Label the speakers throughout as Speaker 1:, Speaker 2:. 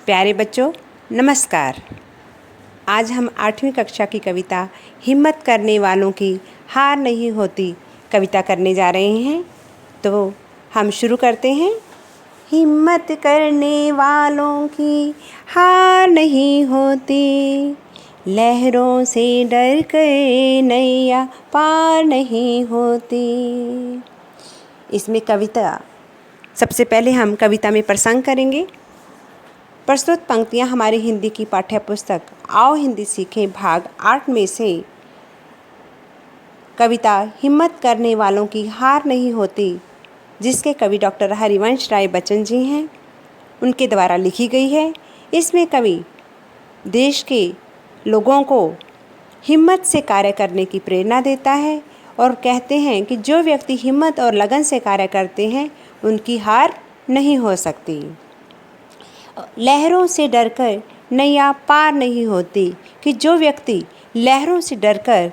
Speaker 1: प्यारे बच्चों, नमस्कार। आज हम 8वीं कक्षा की कविता हिम्मत करने वालों की हार नहीं होती कविता करने जा रहे हैं। तो हम शुरू करते हैं। हिम्मत करने वालों की हार नहीं होती, लहरों से डर कर नैया पार नहीं होती। इसमें कविता सबसे पहले हम कविता में प्रसंग करेंगे। प्रस्तुत पंक्तियाँ हमारी हिंदी की पाठ्य पुस्तक आओ हिंदी सीखें भाग 8 में से कविता हिम्मत करने वालों की हार नहीं होती, जिसके कवि डॉक्टर हरिवंश राय बच्चन जी हैं, उनके द्वारा लिखी गई है। इसमें कवि देश के लोगों को हिम्मत से कार्य करने की प्रेरणा देता है और कहते हैं कि जो व्यक्ति हिम्मत और लगन से कार्य करते हैं उनकी हार नहीं हो सकती। लहरों से डरकर नैया पार नहीं होती, कि जो व्यक्ति लहरों से डरकर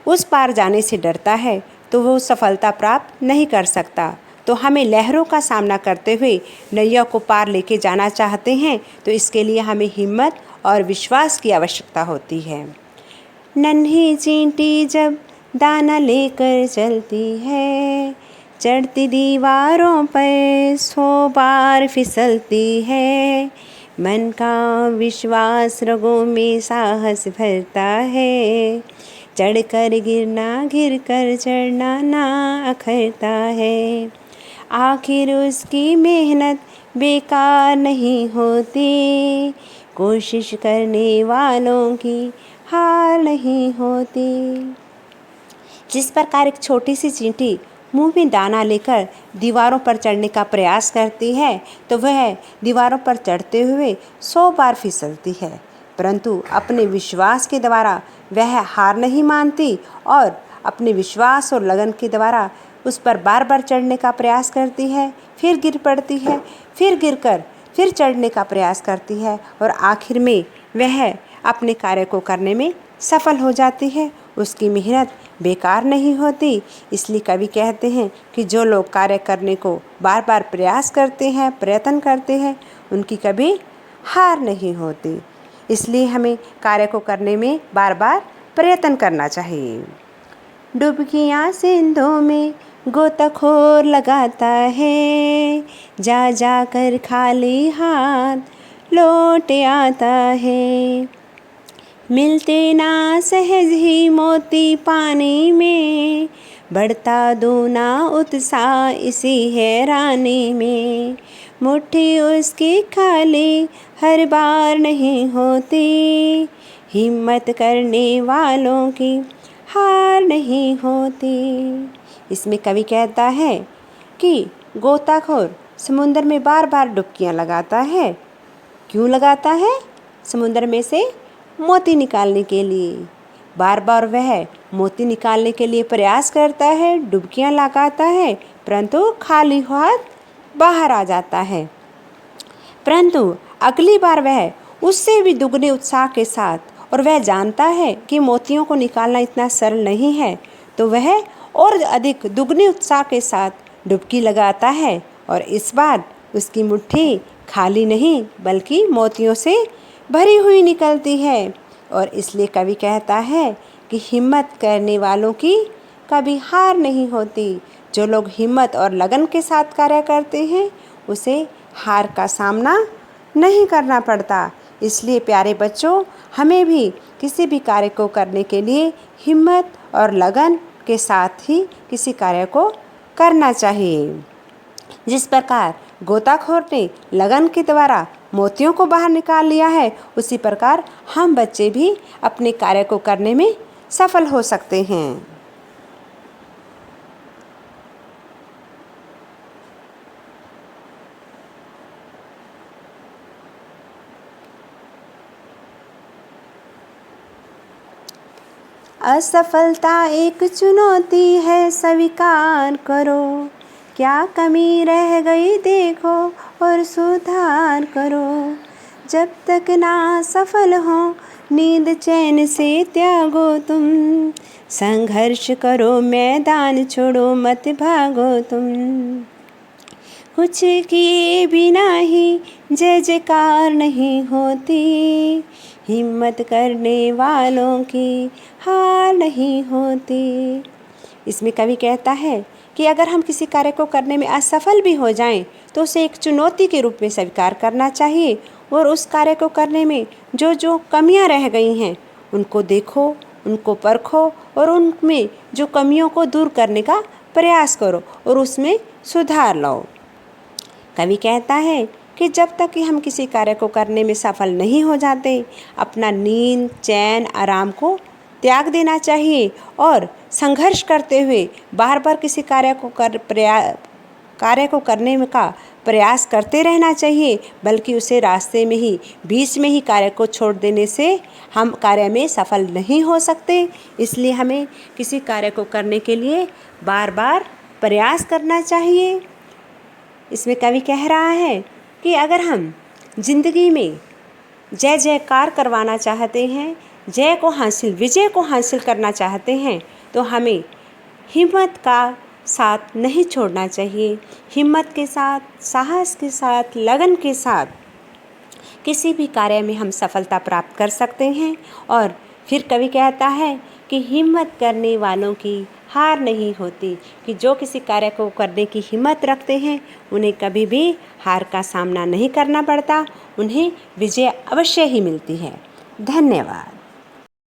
Speaker 1: उस पार जाने से डरता है तो वो सफलता प्राप्त नहीं कर सकता। तो हमें लहरों का सामना करते हुए नैया को पार लेके जाना चाहते हैं तो इसके लिए हमें हिम्मत और विश्वास की आवश्यकता होती है। नन्ही चींटी जब दाना लेकर चलती है, चढ़ती दीवारों पर 100 बार फिसलती है। मन का विश्वास रगों में साहस भरता है, चढ़कर गिरना गिर कर चढ़ना ना अखरता है। आखिर उसकी मेहनत बेकार नहीं होती, कोशिश करने वालों की हार नहीं होती। जिस प्रकार एक छोटी सी चींटी मुंह में दाना लेकर दीवारों पर चढ़ने का प्रयास करती है तो वह दीवारों पर चढ़ते हुए 100 बार फिसलती है, परंतु अपने विश्वास के द्वारा वह हार नहीं मानती और अपने विश्वास और लगन के द्वारा उस पर बार बार चढ़ने का प्रयास करती है, फिर गिर पड़ती है, फिर गिरकर फिर चढ़ने का प्रयास करती है और आखिर में वह अपने कार्य को करने में सफल हो जाती है। उसकी मेहनत बेकार नहीं होती। इसलिए कवि कहते हैं कि जो लोग कार्य करने को बार बार प्रयास करते हैं, प्रयत्न करते हैं, उनकी कभी हार नहीं होती। इसलिए हमें कार्य को करने में बार बार प्रयत्न करना चाहिए। डुबकियाँ सिंधु में गोताखोर लगाता है, जा जा कर खाली हाथ लौट आता है। मिलते ना सहज ही मोती पानी में, बढ़ता दूना उत्साह इसी हैरानी में। मुट्ठी उसकी खाली हर बार नहीं होती, हिम्मत करने वालों की हार नहीं होती। इसमें कवि कहता है कि गोताखोर समुद्र में बार बार डुबकियाँ लगाता है। क्यों लगाता है? समुद्र में से मोती निकालने के लिए। बार बार वह मोती निकालने के लिए प्रयास करता है, डुबकियाँ लगाता है, परंतु खाली हाथ बाहर आ जाता है। परंतु अगली बार वह उससे भी दुगने उत्साह के साथ, और वह जानता है कि मोतियों को निकालना इतना सरल नहीं है, तो वह और अधिक दुगने उत्साह के साथ डुबकी लगाता है और इस बार उसकी मुट्ठी खाली नहीं बल्कि मोतियों से भरी हुई निकलती है। और इसलिए कवि कहता है कि हिम्मत करने वालों की कभी हार नहीं होती। जो लोग हिम्मत और लगन के साथ कार्य करते हैं उसे हार का सामना नहीं करना पड़ता। इसलिए प्यारे बच्चों, हमें भी किसी भी कार्य को करने के लिए हिम्मत और लगन के साथ ही किसी कार्य को करना चाहिए। जिस प्रकार गोताखोर ने लगन के द्वारा मोतियों को बाहर निकाल लिया है, उसी प्रकार हम बच्चे भी अपने कार्य को करने में सफल हो सकते हैं। असफलता एक चुनौती है, स्वीकार करो। क्या कमी रह गई देखो और सुधार करो। जब तक ना सफल हो नींद चैन से त्यागो तुम, संघर्ष करो मैदान छोड़ो मत भागो तुम। कुछ किए बिना ही जय जयकार नहीं होती, हिम्मत करने वालों की हार नहीं होती। इसमें कवि कहता है कि अगर हम किसी कार्य को करने में असफल भी हो जाएं तो उसे एक चुनौती के रूप में स्वीकार करना चाहिए और उस कार्य को करने में जो जो कमियां रह गई हैं उनको देखो, उनको परखो और उनमें जो कमियों को दूर करने का प्रयास करो और उसमें सुधार लाओ। कवि कहता है कि जब तक कि हम किसी कार्य को करने में सफल नहीं हो जाते, अपना नींद, चैन, आराम को त्याग देना चाहिए और संघर्ष करते हुए बार बार किसी कार्य को करने में का प्रयास करते रहना चाहिए, बल्कि उसे रास्ते में ही, बीच में ही कार्य को छोड़ देने से हम कार्य में सफल नहीं हो सकते। इसलिए हमें किसी कार्य को करने के लिए बार बार प्रयास करना चाहिए। इसमें कवि कह रहा है कि अगर हम जिंदगी में जय जयकार करवाना चाहते हैं, विजय को हासिल करना चाहते हैं, तो हमें हिम्मत का साथ नहीं छोड़ना चाहिए। हिम्मत के साथ, साहस के साथ, लगन के साथ किसी भी कार्य में हम सफलता प्राप्त कर सकते हैं। और फिर कवि कहता है कि हिम्मत करने वालों की हार नहीं होती, कि जो किसी कार्य को करने की हिम्मत रखते हैं उन्हें कभी भी हार का सामना नहीं करना पड़ता, उन्हें विजय अवश्य ही मिलती है। धन्यवाद।